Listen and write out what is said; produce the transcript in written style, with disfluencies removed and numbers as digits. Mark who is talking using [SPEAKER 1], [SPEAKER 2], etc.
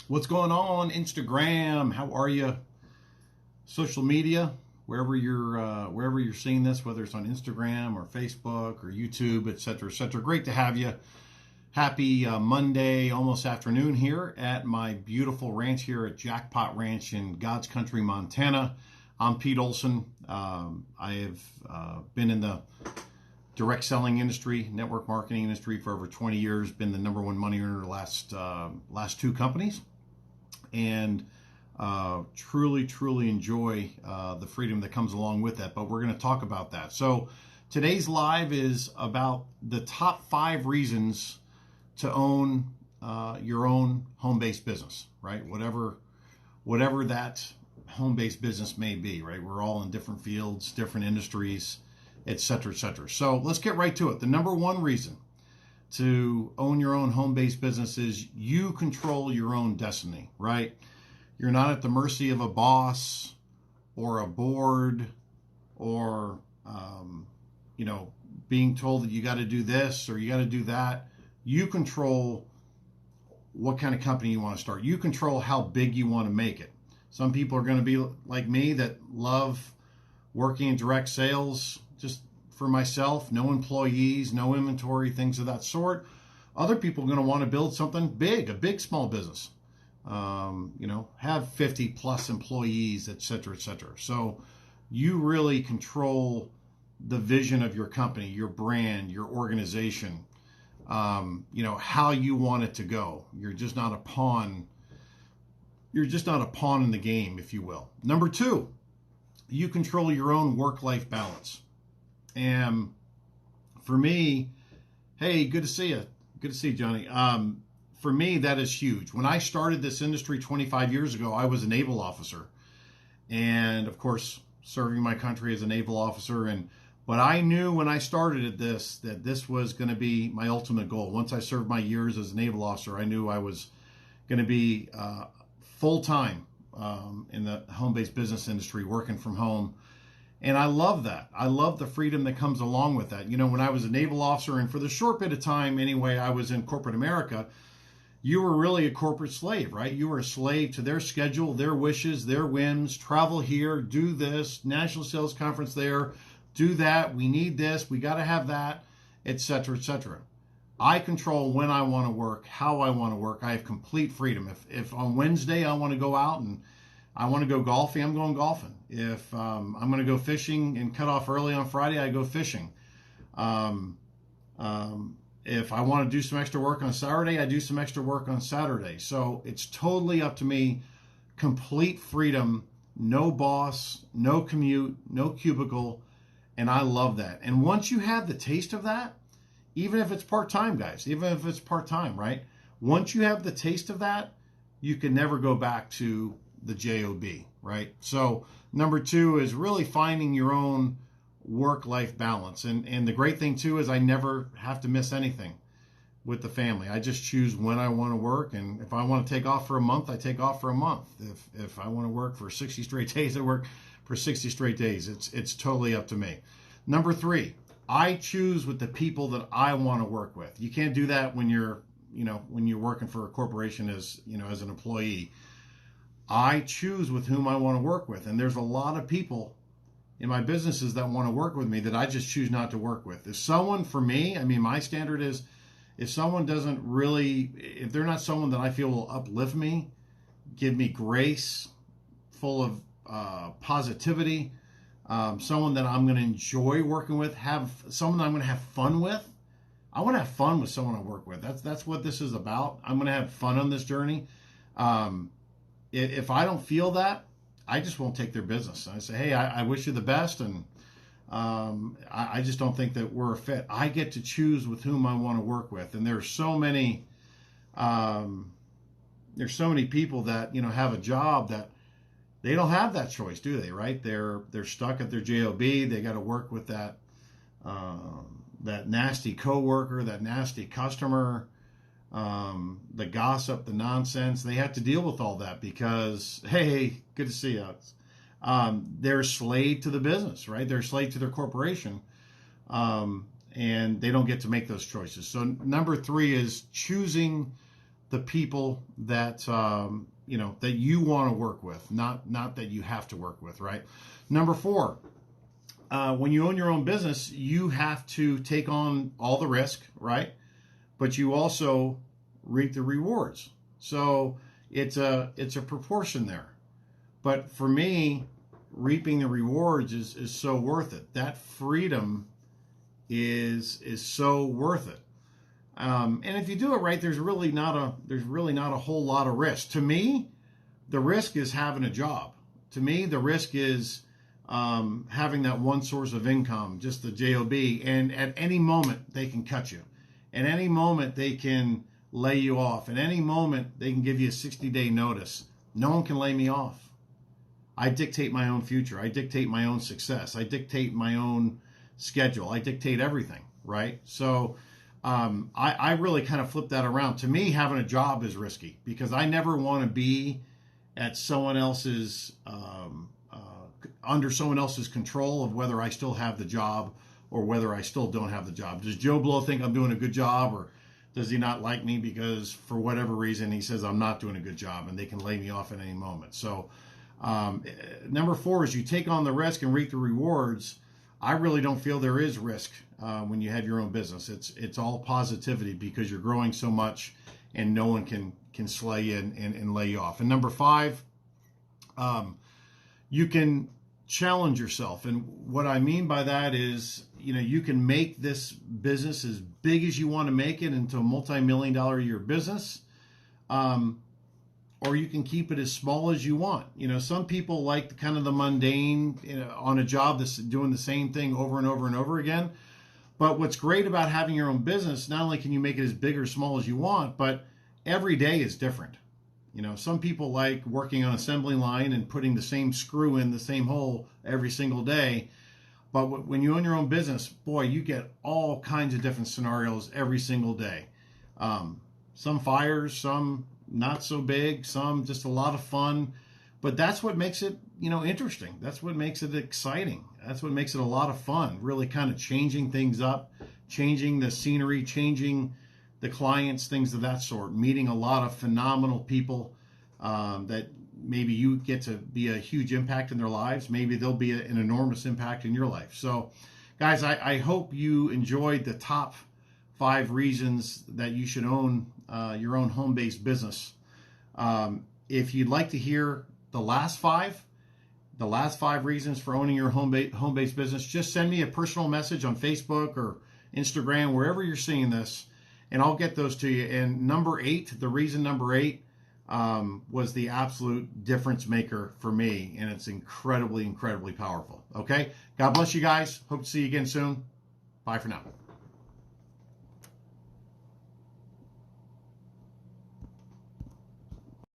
[SPEAKER 1] What's going on Instagram? How are you? Social media, wherever you're seeing this, whether it's on Instagram or Facebook or YouTube, etc., etc. Great to have you. Happy Monday, almost afternoon here at my beautiful ranch here at Jackpot Ranch in God's Country, Montana. I'm Pete Olsen. I have been in the direct selling industry, network marketing industry for over 20 years. Been the number one money earner last two companies, and truly enjoy the freedom that comes along with that. But we're going to talk about that. So today's live is about the top 5 reasons to own your own home-based business, right? Whatever that home-based business may be, right? We're all in different fields, different industries, etc., etc. So let's get right to it. The number one reason to own your own home-based business is you control your own destiny, right? You're not at the mercy of a boss or a board or, being told that you got to do this or you got to do that. You control what kind of company you want to start. You control how big you want to make it. Some people are going to be like me that love working in direct sales just for myself, no employees, no inventory, things of that sort. Other people are going to want to build something big, a big small business. Have 50 plus employees, et cetera, et cetera. So you really control the vision of your company, your brand, your organization, how you want it to go. You're just not a pawn. You're just not a pawn in the game, if you will. Number 2, you control your own work-life balance. And for me, hey, good to see you. Good to see you, Johnny. For me, that is huge. When I started this industry 25 years ago, I was a naval officer. And of course, serving my country as a naval officer. But I knew when I started at this, that this was going to be my ultimate goal. Once I served my years as a naval officer, I knew I was going to be full-time in the home-based business industry, working from home. And I love that. I love the freedom that comes along with that. When I was a naval officer, and for the short bit of time anyway, I was in corporate America, you were really a corporate slave, right? You were a slave to their schedule, their wishes, their whims. Travel here, do this, national sales conference there, do that. We need this, we got to have that, etc., etc. I control when I want to work, how I want to work. I have complete freedom. If on Wednesday I want to go out and I want to go golfing, I'm going golfing. If I'm going to go fishing and cut off early on Friday, I go fishing. If I want to do some extra work on Saturday, I do some extra work on Saturday. So it's totally up to me. Complete freedom, no boss, no commute, no cubicle. And I love that. And once you have the taste of that, even if it's part-time, guys, even if it's part-time, right? Once you have the taste of that, you can never go back to the job, right? So number 2 is really finding your own work-life balance. And the great thing too is I never have to miss anything with the family. I just choose when I want to work, and if I want to take off for a month, I take off for a month. If I want to work for 60 straight days, I work for 60 straight days. It's totally up to me. Number 3, I choose with the people that I want to work with. You can't do that when you're working for a corporation as an employee. I choose with whom I want to work with, and there's a lot of people in my businesses that want to work with me that I just choose not to work with. If someone, for me, my standard is, if someone doesn't really, if they're not someone that I feel will uplift me, give me grace, full of positivity, someone that I'm going to enjoy working with, have someone that I'm going to have fun with. I want to have fun with someone I work with. That's what this is about. I'm going to have fun on this journey. If I don't feel that, I just won't take their business. I say, hey, I wish you the best, and I just don't think that we're a fit. I get to choose with whom I want to work with, and there's so many people that have a job that they don't have that choice, do they? Right? They're stuck at their job. They got to work with that nasty coworker, that nasty customer, the gossip, the nonsense. They have to deal with all that because, hey, good to see you. They're a slave to the business, right? They're a slave to their corporation, and they don't get to make those choices. So number 3 is choosing the people that that you want to work with, not that you have to work with, right? Number 4, when you own your own business, you have to take on all the risk, right? But you also reap the rewards. So it's a proportion there. But for me, reaping the rewards is so worth it. That freedom is so worth it. And if you do it right, there's really not a whole lot of risk. To me, the risk is having a job. To me, the risk is having that one source of income, just the job. And at any moment, they can cut you. At any moment, they can lay you off. At any moment, they can give you a 60-day notice. No one can lay me off. I dictate my own future. I dictate my own success. I dictate my own schedule. I dictate everything, right? So I really kind of flip that around. To me, having a job is risky because I never want to be at someone else's under someone else's control of whether I still have the job or whether I still don't have the job. Does Joe Blow think I'm doing a good job, or does he not like me because for whatever reason he says I'm not doing a good job and they can lay me off at any moment? So number 4 is you take on the risk and reap the rewards. I really don't feel there is risk when you have your own business. It's all positivity because you're growing so much and no one can slay you and lay you off. And number 5, you can challenge yourself. And what I mean by that is, you can make this business as big as you want to make it into a multi-million-dollar a year business. Or you can keep it as small as you want. Some people like kind of the mundane, on a job that's doing the same thing over and over and over again. But what's great about having your own business, not only can you make it as big or small as you want, but every day is different. Some people like working on an assembly line and putting the same screw in the same hole every single day. But when you own your own business, boy, you get all kinds of different scenarios every single day. Some fires, some not so big, some just a lot of fun. But that's what makes it, interesting. That's what makes it exciting. That's what makes it a lot of fun, really kind of changing things up, changing the scenery, changing the clients, things of that sort, meeting a lot of phenomenal people that maybe you get to be a huge impact in their lives. Maybe they'll be an enormous impact in your life. So, guys, I hope you enjoyed the top 5 reasons that you should own your own home-based business. If you'd like to hear the last 5 reasons for owning your home-based business, just send me a personal message on Facebook or Instagram, wherever you're seeing this, and I'll get those to you. And the reason number 8 was the absolute difference maker for me, and it's incredibly, incredibly powerful. Okay? God bless you guys. Hope to see you again soon. Bye for now.